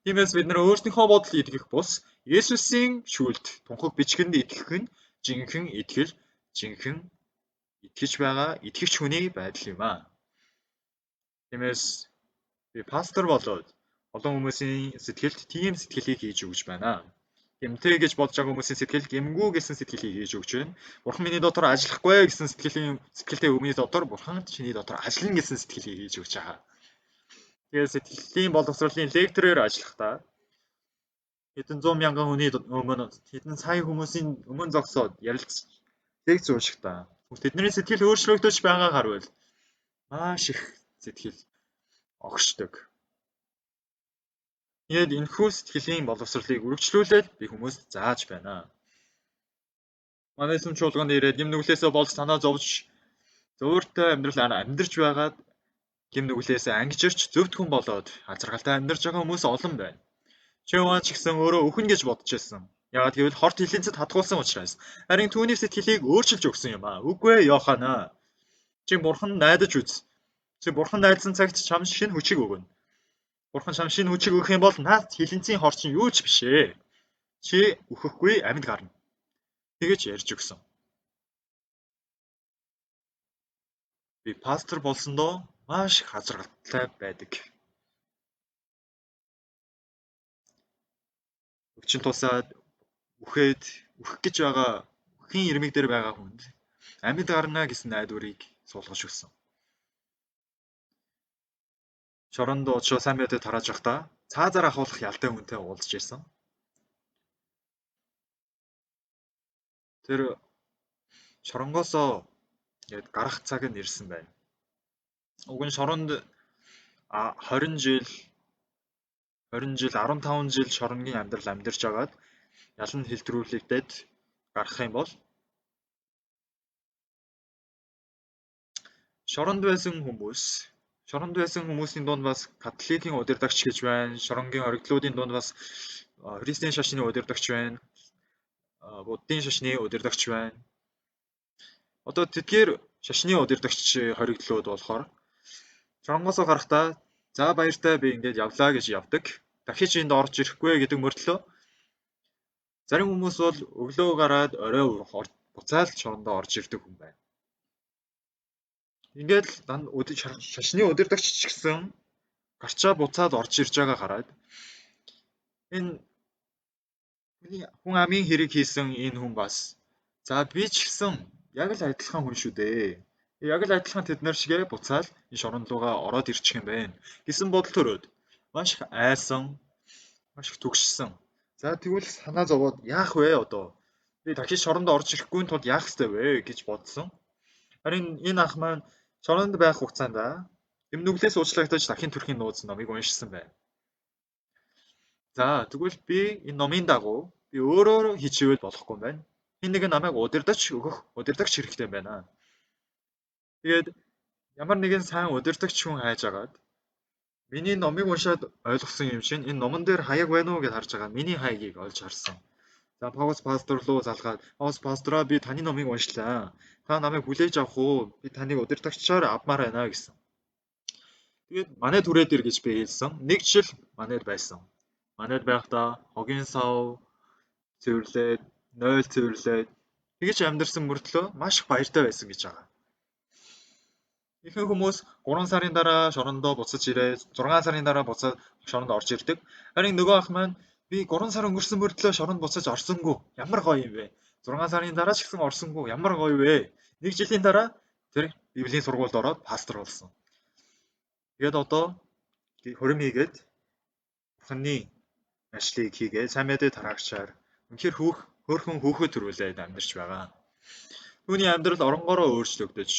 Тиймээс бид нар өөрсдийнхөө бодол итгэх бус Есүсийн шүүлт тунхаг бичгэнд итгэх нь жинхэнэ итгэл, жинхэнэ итгэж байгаа итгэгч хүний байдал юм аа. Тиймээс би пастор болоод олон хүмүүсийн сэтгэлд тийм сэтгэлийг хийж өгч байна. Гэмтэй гэж бодож байгаа хүмүүсийн сэтгэл гэмгүй гэсэн сэтгэлийг хийж өгч байна. Бурхан миний дотор ажиллахгүй гэсэн сэтгэлтэй өмнө дотор Бурхан чиний дотор ажиллана гэсэн сэтгэлийг хийж өгч байгаа. Тэгээд сэтгэлийн боловсролын лекторээр ажиллахдаа хэдэн 100 мянган хүний өмнө хэдэн сая хүмүүсийн өмнө зогсоод ярилцж лекц уншихдаа тэдний сэтгэл өөрчлөгдөж байгаа харвал маш их сэтгэл огшдог. Тэгээд энэхүү сэтгэлийн боловсролыг үргэлжлүүлээд би хүмүүст зааж байна. Манай сүм чуулганд ирээд гэм нүглээсээ болж санаа зовж зөөртэй амьдрал амьдарч байгаад гэм нүглээсээ ангижирч зөвхт хүн болоод азаргалтай амьдарч байгаа хүмүүс олон байна. Чи маань ч гэсэн өөрөө өхөн гэж бодож байсан. Яагаад гэвэл хорт хилэнцэд хатгуулсан учраас. Харин түүний сэтгэлийг өөрчилж өгсөн юм аа. Үгүй ээ Йохана. Чи Бурхан найдаж үз. Чи Бурхан найдсан цагт чам шинэ хүчийг өгнө. Бурхан чам шинэ хүчийг өгөх юм бол наад хилэнцийн хорчин юу ч биш ээ. Чи өөхөхгүй амьд гарна. Тэгэж ярьж өгсөн. Би пастор болсондоо маш их азаргалтай байдаг. Өвчин тусаад үхэх гэж байгаа үхийн ирмэг дээр байгаа хүнд амьд гарна гэсэн найдварыг суулгаж өгсөн. Шоронд очоо сайн мэдээ тарааж явахдаа цаазаар ахуулах ялтай хүнтэй уулзж ирсэн. Тэр шоронгоосоо гарах цаг нь ирсэн байна. Уг нь шоронд 20 жил 15 жил шоронгийн амьдрал амьдарч агаад ялан хэлтрүүлэгдээд гарах юм бол шоронд байсан хүмүүсийн дунд бас католикийн удирдагч гэж байна. Шоронгийн оргилуудын дунд бас христийн шашны удирдагч байна. Буддын шашны удирдагч байна. Одоо тэдгээр шашны удирдагч хоригдлууд болохоор шоронгоосоо гарахдаа за баяртай би ингээд явлаа гэж явдаг. Дахиж энд орж ирэхгүй гэдэг мөртлөө зарим хүмүүс бол өглөө гараад орой буцаад шорондоо орж ирдэг хүн байна. Ингээд шашны удирдагч ч гэсэн гарчаа буцаад орж ирж байгаа хараад энэ хүн амийн хэрэг хийсэн энэ хүн бас за би ч гэсэн яг л адилхан хүн шүү дээ. Яг л адилхан тэд нар шигээ буцаад энэ шоронд руугаа ороод ирчих юм байна гэсэн бодол төрөөд маш их айсан, маш их түгшсэн. За тэгвэл санаа зовоод яах вэ одоо? Би дахиж шоронд орж ирэхгүй тулд яах ёстой вэ гэж бодсон. Харин энэ ах маань шоронд байх хугацаанд гэм нүглээс уучлагдаж дахин төрхийн нууц номыг уншсан байна. За тэгвэл би энэ номын дагуу би өөрөө хичээвэл болохгүй юм байна. Хэн нэгэн намайг удирдагч хэрэгтэй байна. Тэгээд ямар нэгэн сайн удирдагч хүн хайж агаад миний номыг уншаад ойлгосон юм чинь энэ номон дээр хаяг байна уу гэж харж байгаа миний хаягийг олж харсан. За Паулс пастор руу залгаад Паулс пастораа би таны номыг уншлаа. Та намайг хүлээж авах уу? Би таныг удирдагчаар авмаар байна гэсэн. Тэгээд манай түрээ дээр гэж би хэлсэн. Нэг жил манайд байсан. Манайд байхдаа хогийн сав цэвэрлээд, нойл цэвэрлээд тэгэж амьдэрсэн мөртлөө маш их баяртай байсан гэж байгаа. Ихэнх хүмүүс 3 сарын дараа шорондоо буцаж ирээд 6 сарын дараа буцаад шоронд орж ирдэг. Харин нөгөө ах маань би 3 сар өнгөрсөн мөртлөө шоронд буцаж орсонгүй. Ямар гоё юм бэ? 6 сарын дараа ч гэсэн орсонгүй. Ямар гоё вэ? 1 жилийн дараа тэр Библийн сургуульд ороод пастор болсон. Тэгээд одоо хурим хийгээд Бурхны ажлыг хийгээд сайн мэдээ тараагчаар үнэхээр хөөрхөн хүүхэд төрүүлээд амьдарч байгаа. Түүний амьдрал оронгороо өөрчлөгдөж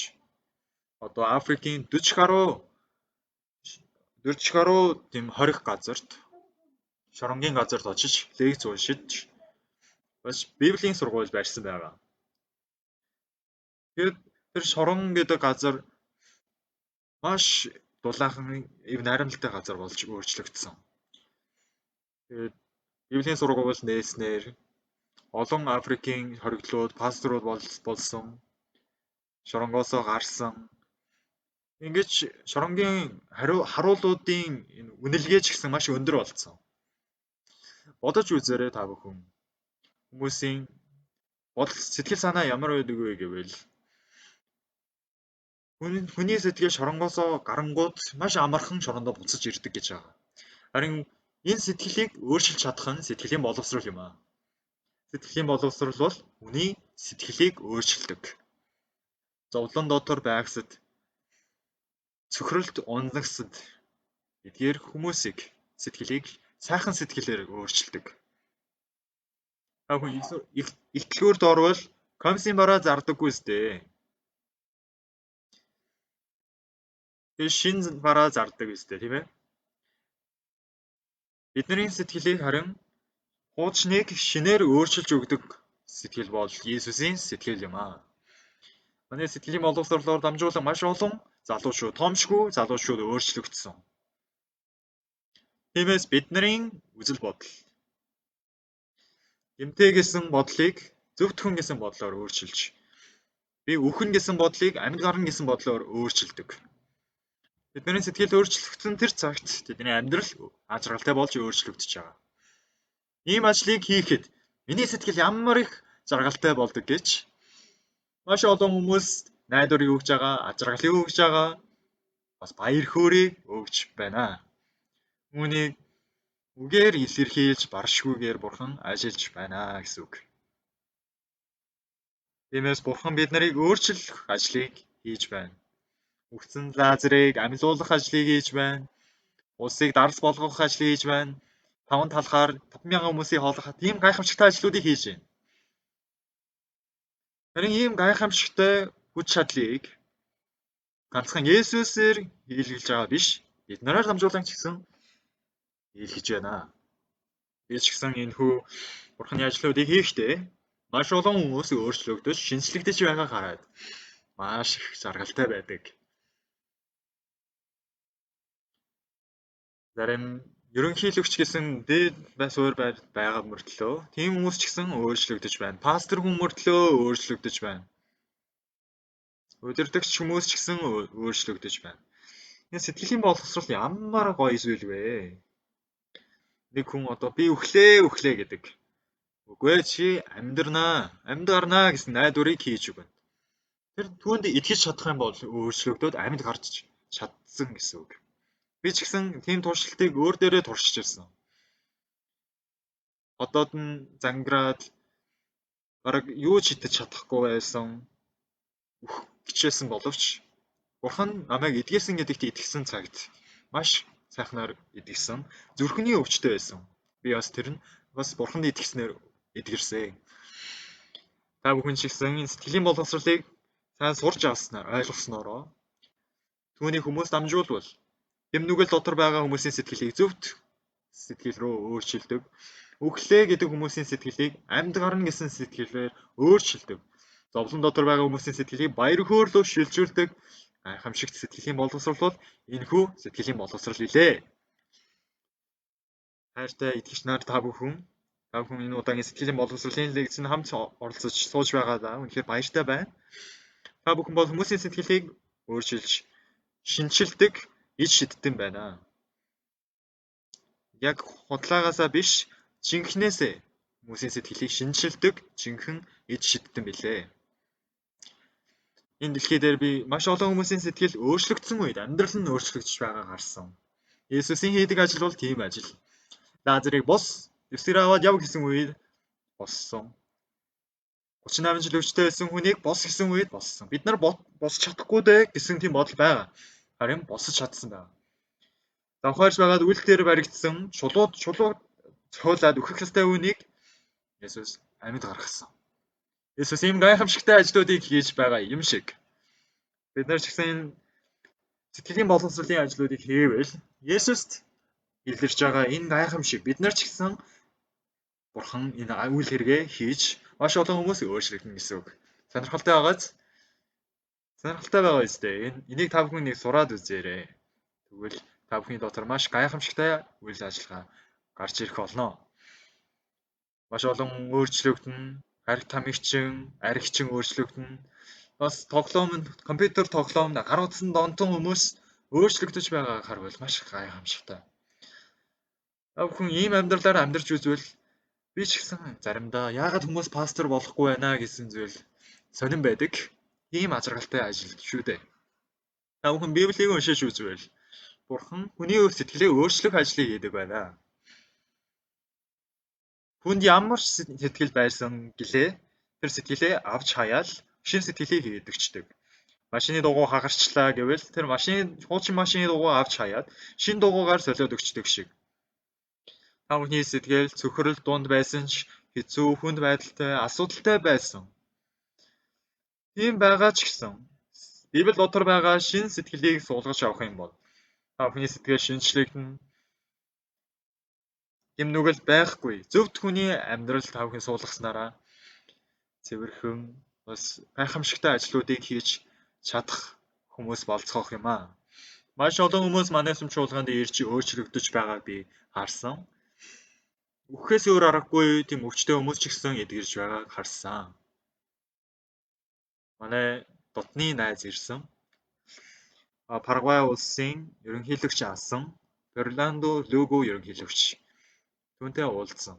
одоо Африкийн 40 гаруй тийм хорих газарт шоронгийн газарт очиж лекц уншиж бас Библийн сургууль барьсан байгаа. Тэгээд тэр шорон гэдэг газар маш дулаахан ив найрамдалтай газар болж өөрчлөгдсөн. Тэгээд Библийн сургууль нээснээр олон Африкийн хоригдлууд пасторууд болсон шоронгоосоо гарсан. Ингэж шоронгийн харуулуудын үнэлгээ ч гэсэн маш өндөр болсон. Бодож үзээрэй та бүхэн. Хүмүүсийн бодол сэтгэл санаа ямар байдаг вэ гэвэл хүний сэтгэл шоронгоосоо гарангууд маш амархан шорондоо буцаж ирдэг гэж байгаа. Харин энэ сэтгэлийг өөрчилж чадах нь сэтгэлийн боловсрол юм аа. Сэтгэлийн боловсрол бол хүний сэтгэлийг өөрчилдөг. Зовлон дотор байгсад цөхрөлт унагсад эдгээр хүмүүсийг сэтгэлийг сайхан сэтгэлээр өөрчилдөг. Ихтлгүүрд орвол комиссийн бараа зардаггүй сте. Тэгээ шин бараа зардаг сте тийм ээ. Бидний сэтгэлийг харин хуучныг шинээр өөрчилж өгдөг сэтгэл бол Иесусийн сэтгэл юм аа. Манай сэтгэлийн боловсролоор дамжуулан маш олон залуучууд, томшгүй залуучууд өөрчлөгдсөн. Тиймээс бидний үзэл бодол эмтэй гэсэн бодлыг зөвхөн гэсэн бодлоор өөрчилж, би үхэн гэсэн бодлыг амьд гарна гэсэн бодлоор өөрчилдөг. Бидний сэтгэл өөрчлөгдсөн тэр цагт тэдний амьдрал ажралтай болж өөрчлөгдөж байгаа. Ийм ажлыг хийхэд миний сэтгэл ямар их жаргалтай болдог гэж маш олон хүмүүс найдварыг өгж байгаа, ажралыг өгж байгаа, бас баяр хөөргийг өгж байна. Үүнийг үгээр илэрхийлж баршгүйгээр Бурхан ажиллаж байна гэсэн үг. Тиймээс Бурхан бид нарыг өөрчлөх ажлыг хийж байна. Үхсэн Лазарыг амьлуулах ажлыг хийж байна. Улсыг дарс болгох ажлыг хийж байна. 5 талхаар 5,000 хүмүүсийг хооллох тийм гайхамшигтай ажлуудыг хийж байна. Харин ийм гайхамшигтай хүч чадлыг ганцхан Есүсээр хийлгэж байгаа биш. Бид нараар дамжуулан ч гэсэн хийлгэж байна. Би ч гэсэн энэ хүү Бурханы ажлуудыг хийхдээ маш олон хүмүүс өөрчлөгдөж, шинжлэгдэж байгааг хараад маш их жаргалтай байдаг. Зарим ерөнхийлөгч гэсэн дээд суурь байгаа мөртлөө тийм хүмүүс ч гэсэн өөрчлөгдөж байна. Пастор хүн мөртлөө өөрчлөгдөж байна. Удирдагч хүмүүс ч гэсэн өөрчлөгдөж байна. Энэ сэтгэлийн боловсрол ямар гоё зүйл вэ? Нэг хүн одоо би өглөө гэдэг. Үгүй ээ чи амьдрнаа, амьд гарнаа гэсэн найдварыг хийж өгнө. Тэр түүнд итгэж чадах юм бол өөрчлөгдөд амьд гарч чадсан гэсэн үг. Би ч гэсэн тийм туршилтыг өөр дээрээ туршиж ирсэн. Одоод нь зангираад бараг юу ч хийж чадахгүй байсан. Хичээсэн боловч Бурхан намайг эдгээсэн гэдэгт итгэсэн цагт маш сайхнаар эдгэсэн. Зүрхний өвчтөй байсан. Би бас тэр нь бас Бурханд итгэснээр эдгэрсэн. Та бүхэн ч гэсэн сэтгэлийн боловсролыг сайн сурч авснаар, ойлгоснороо түүний хүмүүс дамжуулбал тэм нүгэл дотор байгаа хүмүүсийн сэтгэлийг зөвхт сэтгэл рүү өөрчилдөг. Өглөө гэдэг хүмүүсийн сэтгэлийг амьд гарна гэсэн сэтгэлээр өөрчилдөг. Зовлон дотор байгаа хүмүүсийн сэтгэлийг баяр хөөрлөөр шилжүүлдэг. Гайхамшигт сэтгэлийн боловсрол бол энэхүү сэтгэлийн боловсрол билээ. Хайртай итгэгч нар та бүхэн энэ удаагийн сэтгэлийн боловсролын лекцэнд хамт оролцож сууж байгаадаа үнэхээр баяртай байна. Та бүхэн бол хүмүүсийн сэтгэлийг өөрчилж шинчилдэг ич шидтэн байна. Яг худлаагаасаа биш, жинхнээсээ хүмүүсийн сэтгэлийг шинчилдэг жинхэнэ ич шидтэн билээ. Энэ дэлхий дээр би маш олон хүмүүсийн сэтгэл өөрчлөгдсөн үед амьдрал нь өөрчлөгдөж байгааг харсан. Есүсийн хийдэг ажил бол тийм ажил. Лазарыг бос, дэвсгэр аваад яв гэсэн үед боссон. 38 жил өвчтөй байсан хүнийг бос гэсэн үед боссон. Бид нар босч чадахгүй дээ гэсэн тийм бодол байгаа. Харин босч чадсан байна. давхаарж байгаад үл дээр баригдсан чулууд цоолаад үхэх ёстой үнийг Есүс амьд гаргасан. Есүс ийм гайхамшигтай ажлуудыг хийж байгаа юм шиг бид нар ч гэсэн энэ сэтгэлийн боловсролын ажлуудыг хийвэл Есүст илэрч байгаа энэ гайхамшиг бид нар ч гэсэн Бурхан энэ үйл хэрэгээ хийж маш олон хүмүүс өөрчлөгдөн гэсэн үг. Сонирхолтой байгааз? Сонирхолтой байгаа үстэй. Энийг та бүхэн нэг сураад үзээрэй. Тэгвэл та бүхний дотор маш гайхамшигтай үйл ажиллагаа гарч ирэх болно. Маш олон өөрчлөгдөн, хариг тамигчин, аригчин өөрчлөгдөн. Бас компьютер тоглоомд гар утсан донтон хүмүүс өөрчлөгдөж байгаа харвал маш гайхамшигтай. Та бүхэн ийм амьдралаар амьдарч үзвэл би ч гэсэн заримдаа яагаад хүмүүс пастор болохгүй байна гэсэн зүйл сонирн байдаг. Ийм ажиргалтай ажил шүү дээ. Та бүхэн Библийг уншиж үзвэл Бурхан хүний сэтгэлээ өөрчлөх ажлыг хийдэг байна. Хүнд ямар сэтгэл байсан гэлээ тэр сэтгэлээ авч хаяал шинэ сэтгэлийг идэгчдэг. Машины дугуй хагарчлаа гэвэл тэр хуучин машины дугуй авч хаяад шинэ дугуйгаар солиод өгчдөг шиг. Та бүхний сэтгэл цөхрөл дунд байсан ч хэцүү хүнд байдалтай асуудалтай байсан. Тийм байгаа ч гэсэн Библи дотор байгаа шинэ сэтгэлийг суулгаж авах юм бол та бүхний сэтгэл шинжлэгдэн юм нүгэл байхгүй. Зөвхт хүний амьдрал та бүхэн суулгаснараа цэвэрхэн бас гайхамшигтай ажлуудыг хийж чадах хүмүүс болцгоох юм аа. Маш олон хүмүүс манай сүм чуулганд ирж өөрчлөгдөж байгааг би харсан. Үхээс өөр аргагүй тийм өвчтөе хүмүүс ч гэсэн эдгэрж байгааг харсан. Манай дотны найз ирсэн. Парагвай улсын ерөнхийлөгч асан Ферландо Луго ерөнхийлөгч түүнтэй уулзсан.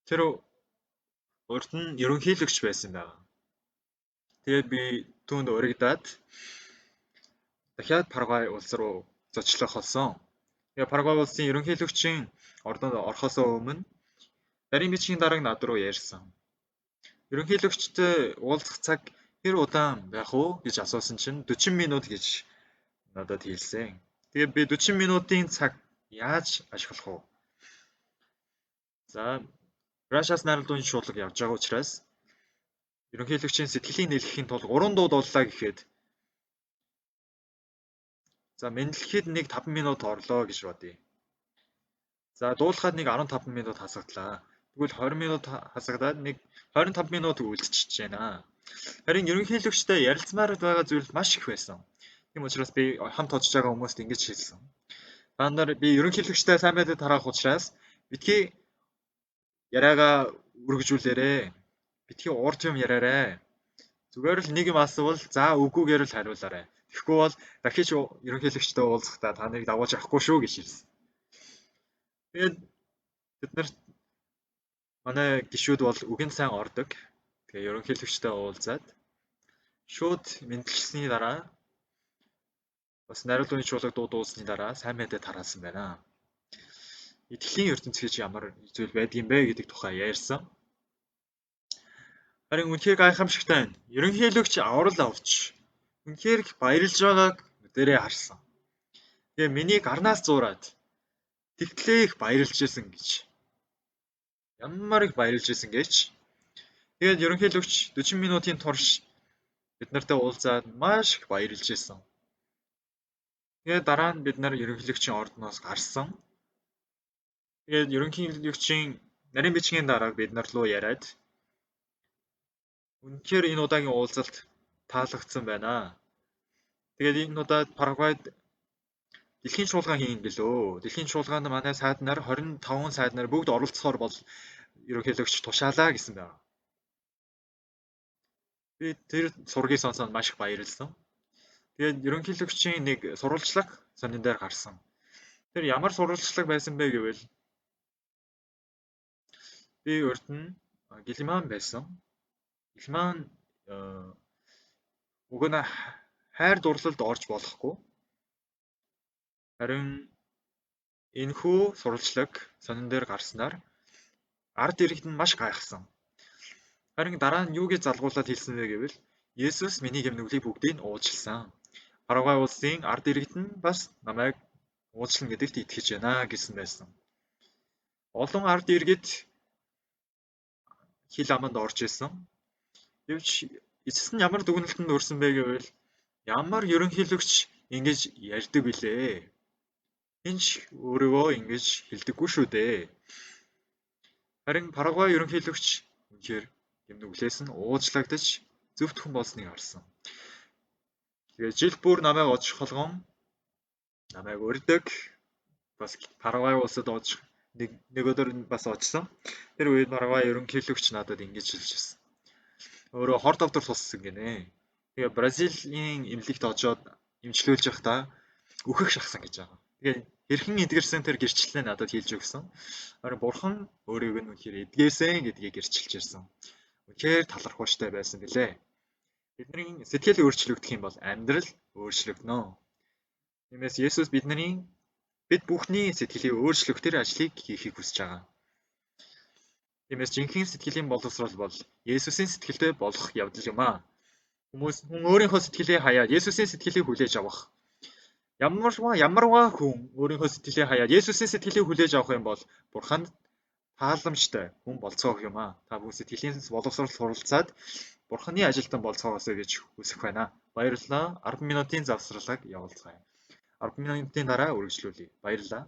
Тэр урд нь ерөнхийлөгч байсан байгаа. Тэгээд би түүнд урагдаад дахиад Парагвай улс руу зочлох болсон. Тэгээд Парагвай улсын ерөнхийлөгчийн ордонд орохоос өмнө нарийн бичгийн дарга над руу ярьсан. Ерөнхийлөгчтэй уулзах цаг хэр удаан байх уу гэж асуусан чинь 40 минут гэж надад хэлсэн. Тэгээд би 40 минутын цаг яаж ашиглах вэ? За, Рашас найруулгын шуудлага явж байгаа учраас ерөнхийлөгчийн сэтгэлийг нэлэхийн тулд 3 дуу дууллаа гэхэд за мэдлэхэд нэг 5 минут орлоо гэж бодъё. За дуулахад нэг 15 минут хасагдлаа. Тэгвэл 20 минут хасагдаад нэг 25 минут үлдчихэж байна. Харин ерөнхийлөгчтэй ярилцмаар байгаа зүйл маш их байсан. Тийм учраас би хамт очиж байгаа хүмүүст ингэж хэлсэн. Та нар би ерөнхийлөгчтэй сайн мэдээ тараах учраас битгий яриагаа үргэлжлүүлээрэй. Битгий урт юм яриарай. Зүгээр л нэг юм асуувал за үгүйгээр л хариулаарай. Тэгэхгүй бол дахиж ерөнхийлөгчтэй уулзахдаа та нарыг дагуулж авахгүй шүү гэж хэлсэн. Тэгээд бид нар манай гишүүд бол үгэнд сайн ордог. Тэгээ ерөнхийлөгчтэй уулзаад шууд мэдлэгчсний дараа бас найруулгын чуулгад дуусны дараа сайн мэдээ тараасан байна. Итгэлийн ертөнц гэж ямар зүйл байдгийм бэ гэдэг тухай ярьсан. Харин үнэхээр гайхамшигтай байна. Ерөнхийлөгч аврал авч үнэхээр баярлж байгааг өдөрөө харсан. Тэгээ миний гарнаас зуураад тэгтлээ их баярлж исэн гэж. Ямар их баярлж исэн гэж. Тэгээд ерөнхийлөгч 40 минутын турш бид нартай уулзаад маш их баярлж исэн. Тэгээд дараа нь бид нар ерөнхийлөгчийн ордноос гарсан. Тэгээд ерөнхийлөгчийн нарийн бичгийн дарааг бид нар руу яриад үнэхээр энэ удаагийн уулзалт таалагдсан байна. Тэгээд энэ удаад Парагвайд дэлхийн шуулгаан хийн гэлөө. Дэлхийн шуулгаанд манай сайд нар 25 сайд нар бүгд оролцохоор бол ерөнхийлөгч тушаалаа гэсэн байна. Би тэр сургийг сонсоод маш их баярлсан. Тэгээд ерөнхийлөгчийн нэг сурвалжлага сонин дээр гарсан. Тэр ямар сурвалжлага байсан бэ гэвэл би урд нь Гэлиман байсан. Гэлиман уг нь хайр дурлалд орж болохгүй. Харин энэхүү сурвалжлага сонин дээр гарснаар ард иргэд нь маш гайхсан. Харин дараа нь юу гэж залгуулад хэлсэн бэ гэвэл Есүс миний гэмнүглийг бүгдийг уучлсан. Парагвай улсын ард иргэд нь бас намайг уучлна гэдэгт итгэж байна гэсэн байсан. Олон ард иргэд хил аманд орж исэн. Гэвч эцэст нь ямар дүгнэлтэнд хүрсэн бэ гэвэл ямар ерөнхийлөгч ингэж ярьдаг билээ. Хинч өөрийгөө ингэж хэлдэггүй шүү дээ. Харин Парагвай ерөнхийлөгч үнэхээр юм нүглээс нь уучлагдаж зөвхөн болсныг харсан. Тэгээд жил бүр намайг очих болгон намайг урьдаг. Бас Парагвай улсад очих нэг өдөр бас очсон. Тэр үед Парагвай ерөнхийлөгч надад ингэж хэлжсэн. Өөрөө хор довтор туссан гинэ. Тэгээ Бразилийн эмнэлэгт очоод эмчлүүлж явахдаа үхэх шахсан гэж байгаа. Тэгээ хэрхэн эдгэрсэн тэр гэрчлэлээ надад хэлж өгсөн. Харин бурхан өөрийг нь үнэхээр эдгээсэн гэдгийг гэрчилж ирсэн. Үнэхээр талархууштай байсан билээ. Бидний сэтгэл өөрчлөгдөх юм бол амьдрал өөрчлөгдөнө. Тиймээс Есүс бид бүхний сэтгэлийн өөрчлөх тэр ажлыг хийхийг хүсэж байгаа. Тиймээс жинхэнэ сэтгэлийн боловсрол бол Есүсийн сэтгэлтэй болох явдал юм аа. Хүн өөрийнхөө сэтгэлээ хаяад Есүсийн сэтгэлийг хүлээж авах. Ямарваа хүн өөрийнхөө сэтгэлээ хаяад Есүсийн сэтгэлийг хүлээж авах юм бол Бурханд тааламжтай хүн болцоох юм аа. Та бүхэн сэтгэлийн боловсрол суралцаад Бурханы ажилтан болцоогоосоо гэж хүсэх байна. Баярлалаа. 10 минутын завсралыг явуулцгаая. 10 минутын дараа үргэлжлүүлье. Баярлалаа.